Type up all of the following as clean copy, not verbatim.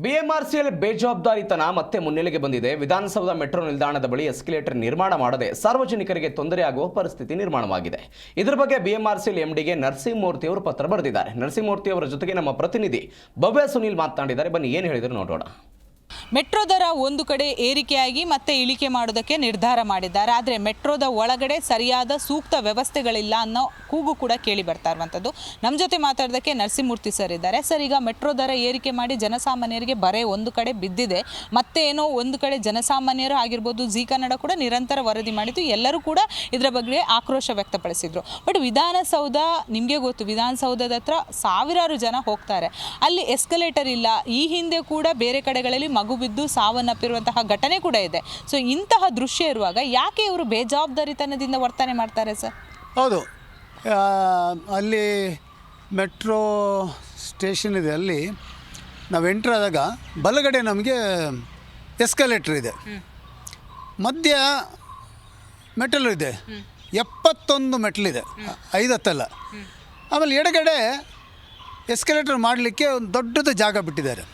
BMRCL ಬೇಜವಾಬ್ದಾರಿತನ ಮತ್ತೆ ಮುನ್ನೆಲೆಗೆ ಬಂದಿದೆ. ವಿಧಾನಸೌಧ ಮೆಟ್ರೋ ನಿಲ್ದಾಣದ ಬಳಿ ಎಸ್ಕಲೇಟರ್ ನಿರ್ಮಾಣ ಮಾಡದೆ ಸಾರ್ವಜನಿಕರಿಗೆ ತೊಂದರೆ ಆಗುವ ಪರಿಸ್ಥಿತಿ ನಿರ್ಮಾಣವಾಗಿದೆ. ಇದರ ಬಗ್ಗೆ ಬಿಎಂಆರ್ಸಿಎಲ್ ಎಂಡಿಗೆ ನರಸಿಂಹಮೂರ್ತಿ ಅವರು ಪತ್ರ ಬರೆದಿದ್ದಾರೆ. ನರಸಿಂಹಮೂರ್ತಿ ಅವರ ಜೊತೆಗೆ ನಮ್ಮ ಪ್ರತಿನಿಧಿ ಭವ್ಯ ಸುನೀಲ್ ಮಾತನಾಡಿದ್ದಾರೆ. ಬನ್ನಿ ಏನು ಹೇಳಿದ್ರು ನೋಡೋಣ. ಮೆಟ್ರೋ ದರ ಒಂದು ಕಡೆ ಏರಿಕೆಯಾಗಿ ಮತ್ತೆ ಇಳಿಕೆ ಮಾಡೋದಕ್ಕೆ ನಿರ್ಧಾರ ಮಾಡಿದ್ದಾರೆ. ಆದರೆ ಮೆಟ್ರೋದ ಒಳಗಡೆ ಸರಿಯಾದ ಸೂಕ್ತ ವ್ಯವಸ್ಥೆಗಳಿಲ್ಲ ಅನ್ನೋ ಕೂಗು ಕೂಡ ಕೇಳಿ ಬರ್ತಾ ಇರುವಂಥದ್ದು. ನಮ್ಮ ಜೊತೆ ಮಾತಾಡೋದಕ್ಕೆ ನರಸಿಂಹಮೂರ್ತಿ ಸರ್ ಇದ್ದಾರೆ. ಸರ್, ಈಗ ಮೆಟ್ರೋ ದರ ಏರಿಕೆ ಮಾಡಿ ಜನಸಾಮಾನ್ಯರಿಗೆ ಬರೆ ಒಂದು ಕಡೆ ಬಿದ್ದಿದೆ. ಮತ್ತೆ ಏನೋ ಒಂದು ಕಡೆ ಜನಸಾಮಾನ್ಯರು ಆಗಿರ್ಬೋದು, ಜಿ ಕನ್ನಡ ಕೂಡ ನಿರಂತರ ವರದಿ ಮಾಡಿದ್ದು, ಎಲ್ಲರೂ ಕೂಡ ಇದರ ಬಗ್ಗೆ ಆಕ್ರೋಶ ವ್ಯಕ್ತಪಡಿಸಿದ್ರು. ಬಟ್ ವಿಧಾನಸೌಧ ನಿಮಗೆ ಗೊತ್ತು, ವಿಧಾನಸೌಧದ ಹತ್ರ ಸಾವಿರಾರು ಜನ ಹೋಗ್ತಾರೆ. ಅಲ್ಲಿ ಎಸ್ಕಲೇಟರ್ ಇಲ್ಲ. ಈ ಹಿಂದೆ ಕೂಡ ಬೇರೆ ಕಡೆಗಳಲ್ಲಿ ಮಗು ಬಿದ್ದು ಸಾವನ್ನಪ್ಪಿರುವಂತಹ ಘಟನೆ ಕೂಡ ಇದೆ. ಸೊ ಇಂತಹ ದೃಶ್ಯ ಇರುವಾಗ ಯಾಕೆ ಇವರು ಬೇಜವಾಬ್ದಾರಿತನದಿಂದ ವರ್ತನೆ ಮಾಡ್ತಾರೆ ಸರ್? ಹೌದು, ಅಲ್ಲಿ ಮೆಟ್ರೋ ಸ್ಟೇಷನ್ ಇದೆ. ಅಲ್ಲಿ ನಾವು ಎಂಟ್ರ್ ಆದಾಗ ಬಲಗಡೆ ನಮಗೆ ಎಸ್ಕಲೇಟ್ರ್ ಇದೆ, ಮಧ್ಯ ಮೆಟಲು ಇದೆ, 71 ಮೆಟ್ಲಿದೆ, 5 ಹತ್ತಲ್ಲ. ಆಮೇಲೆ ಎಡಗಡೆ ಎಸ್ಕಲೇಟರ್ ಮಾಡಲಿಕ್ಕೆ ಒಂದು ದೊಡ್ಡದು ಜಾಗ ಬಿಟ್ಟಿದ್ದಾರೆ.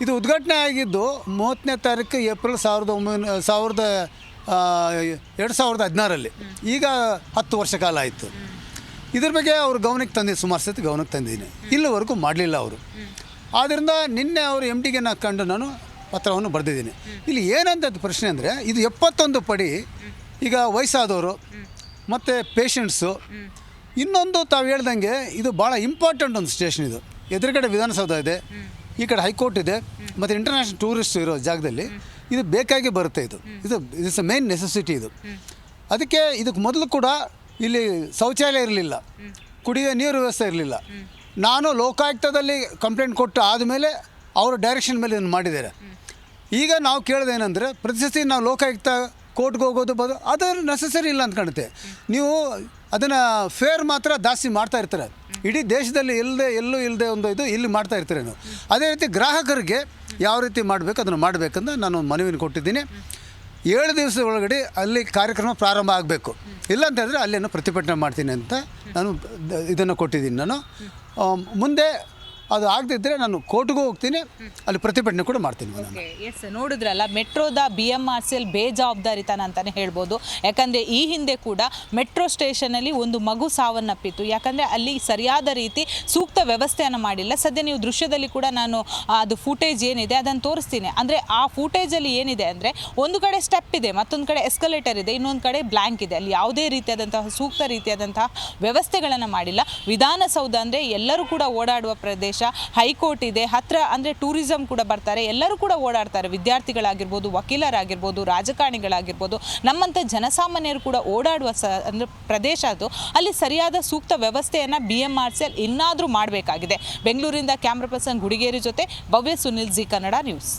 ಇದು ಉದ್ಘಾಟನೆ ಆಗಿದ್ದು 30ನೇ ತಾರೀಕು ಏಪ್ರಿಲ್ 2016. ಈಗ 10 ವರ್ಷ ಕಾಲ ಆಯಿತು. ಇದ್ರ ಬಗ್ಗೆ ಅವ್ರ ಗಮನಕ್ಕೆ ತಂದಿದ್ದು, ಸುಮಾರು ಸತಿ ಗಮನಕ್ಕೆ ತಂದಿದ್ದೀನಿ. ಇಲ್ಲಿವರೆಗೂ ಮಾಡಲಿಲ್ಲ ಅವರು. ಆದ್ದರಿಂದ ನಿನ್ನೆ ಅವರು ಎಮ್ ಡಿಗೆ ಹಾಕ್ಕೊಂಡು ನಾನು ಪತ್ರವನ್ನು ಬರೆದಿದ್ದೀನಿ. ಇಲ್ಲಿ ಏನಂತ ಪ್ರಶ್ನೆ ಅಂದರೆ, ಇದು 71 ಪಡಿ. ಈಗ ವಯಸ್ಸಾದವರು ಮತ್ತು ಪೇಷಂಟ್ಸು, ಇನ್ನೊಂದು ತಾವು ಹೇಳ್ದಂಗೆ ಇದು ಭಾಳ ಇಂಪಾರ್ಟೆಂಟ್ ಒಂದು ಸ್ಟೇಷನ್. ಇದು ಎದುರುಗಡೆ ವಿಧಾನಸೌಧ ಇದೆ, ಈ ಕಡೆ ಹೈಕೋರ್ಟ್ ಇದೆ, ಮತ್ತು ಇಂಟರ್ನ್ಯಾಷನಲ್ ಟೂರಿಸ್ಟ್ ಇರೋ ಜಾಗದಲ್ಲಿ ಇದು ಬೇಕಾಗಿ ಬರುತ್ತೆ. ಇದು ಇಟ್ಸ್ ಅ ಮೇನ್ ನೆಸೆಸಿಟಿ. ಅದಕ್ಕೆ ಇದಕ್ಕೆ ಮೊದಲು ಕೂಡ ಇಲ್ಲಿ ಶೌಚಾಲಯ ಇರಲಿಲ್ಲ, ಕುಡಿಯೋ ನೀರು ವ್ಯವಸ್ಥೆ ಇರಲಿಲ್ಲ. ನಾನು ಲೋಕಾಯುಕ್ತದಲ್ಲಿ ಕಂಪ್ಲೇಂಟ್ ಕೊಟ್ಟು ಆದಮೇಲೆ ಅವರ ಡೈರೆಕ್ಷನ್ ಮೇಲೆ ಇದನ್ನು ಮಾಡಿದ್ದಾರೆ. ಈಗ ನಾವು ಕೇಳೋದೇನೆಂದರೆ, ಪ್ರತಿ ಸತಿ ನಾವು ಲೋಕಾಯುಕ್ತ ಕೋರ್ಟ್ಗೆ ಹೋಗೋದು ಅದು ನೆಸಸರಿ ಇಲ್ಲ ಅಂತ ಕಾಣುತ್ತೆ. ನೀವು ಅದನ್ನು ಫೇರ್ ಮಾತ್ರ ಜಾಸ್ತಿ ಮಾಡ್ತಾ ಇರ್ತಾರೆ. ಇಡೀ ದೇಶದಲ್ಲಿ ಎಲ್ಲೂ ಇಲ್ಲದೆ ಒಂದು ಇಲ್ಲಿ ಮಾಡ್ತಾ ಇರ್ತಾರೆ ನೀವು. ಅದೇ ರೀತಿ ಗ್ರಾಹಕರಿಗೆ ಯಾವ ರೀತಿ ಮಾಡಬೇಕು ಅದನ್ನು ಮಾಡಬೇಕಂತ ನಾನು ಒಂದು ಮನವಿಯನ್ನು ಕೊಟ್ಟಿದ್ದೀನಿ. 7 ದಿವಸದ ಒಳಗಡೆ ಅಲ್ಲಿ ಕಾರ್ಯಕ್ರಮ ಪ್ರಾರಂಭ ಆಗಬೇಕು. ಇಲ್ಲ ಅಂತ ಹೇಳಿದ್ರೆ ಅಲ್ಲೇನೋ ಪ್ರತಿಭಟನೆ ಮಾಡ್ತೀನಿ ಅಂತ ನಾನು ಇದನ್ನು ಕೊಟ್ಟಿದ್ದೀನಿ. ನಾನು ಮುಂದೆ ಅದು ಆಗದಿದ್ದರೆ ನಾನು ಕೋರ್ಟ್ಗೂ ಹೋಗ್ತೀನಿ, ಅಲ್ಲಿ ಪ್ರತಿಭಟನೆ ಕೂಡ ಮಾಡ್ತೀನಿ. ಎಸ್, ನೋಡಿದ್ರಲ್ಲ, ಮೆಟ್ರೋದ ಬಿಎಂಆರ್ಸಿಎಲ್ ಬೇಜವಾಬ್ದಾರಿತನ ಅಂತಲೇ ಹೇಳ್ಬೋದು. ಯಾಕಂದರೆ ಈ ಹಿಂದೆ ಕೂಡ ಮೆಟ್ರೋ ಸ್ಟೇಷನಲ್ಲಿ ಒಂದು ಮಗು ಸಾವನ್ನಪ್ಪಿತ್ತು. ಯಾಕಂದರೆ ಅಲ್ಲಿ ಸರಿಯಾದ ರೀತಿ ಸೂಕ್ತ ವ್ಯವಸ್ಥೆಯನ್ನು ಮಾಡಿಲ್ಲ. ಸದ್ಯ ನೀವು ದೃಶ್ಯದಲ್ಲಿ ಕೂಡ ನಾನು ಅದು ಫೂಟೇಜ್ ಏನಿದೆ ಅದನ್ನು ತೋರಿಸ್ತೀನಿ. ಅಂದರೆ ಆ ಫೂಟೇಜಲ್ಲಿ ಏನಿದೆ ಅಂದರೆ, ಒಂದು ಕಡೆ ಸ್ಟೆಪ್ ಇದೆ, ಮತ್ತೊಂದು ಕಡೆ ಎಸ್ಕಲೇಟರ್ ಇದೆ, ಇನ್ನೊಂದು ಕಡೆ ಬ್ಲ್ಯಾಂಕ್ ಇದೆ. ಅಲ್ಲಿ ಯಾವುದೇ ರೀತಿಯಾದಂತಹ ಸೂಕ್ತ ರೀತಿಯಾದಂತಹ ವ್ಯವಸ್ಥೆಗಳನ್ನು ಮಾಡಿಲ್ಲ. ವಿಧಾನಸೌಧ ಅಂದರೆ ಎಲ್ಲರೂ ಕೂಡ ಓಡಾಡುವ ಪ್ರದೇಶ, ಹೈಕೋರ್ಟ್ ಇದೆ ಹತ್ರ, ಅಂದರೆ ಟೂರಿಸಂ ಕೂಡ ಬರ್ತಾರೆ, ಎಲ್ಲರೂ ಕೂಡ ಓಡಾಡ್ತಾರೆ. ವಿದ್ಯಾರ್ಥಿಗಳಾಗಿರ್ಬೋದು, ವಕೀಲರಾಗಿರ್ಬೋದು, ರಾಜಕಾರಣಿಗಳಾಗಿರ್ಬೋದು, ನಮ್ಮಂಥ ಜನಸಾಮಾನ್ಯರು ಕೂಡ ಓಡಾಡುವ ಅಂದರೆ ಪ್ರದೇಶ ಅದು. ಅಲ್ಲಿ ಸರಿಯಾದ ಸೂಕ್ತ ವ್ಯವಸ್ಥೆಯನ್ನು ಬಿಎಂಆರ್ಸಿಎಲ್ ಇನ್ನಾದರೂ ಮಾಡಬೇಕಾಗಿದೆ. ಬೆಂಗಳೂರಿಂದ ಕ್ಯಾಮ್ರಾ ಪರ್ಸನ್ ಗುಡಿಗೇರಿ ಜೊತೆ ಭವ್ಯ ಸುನಿಲ್, ಜಿ ಕನ್ನಡ ನ್ಯೂಸ್.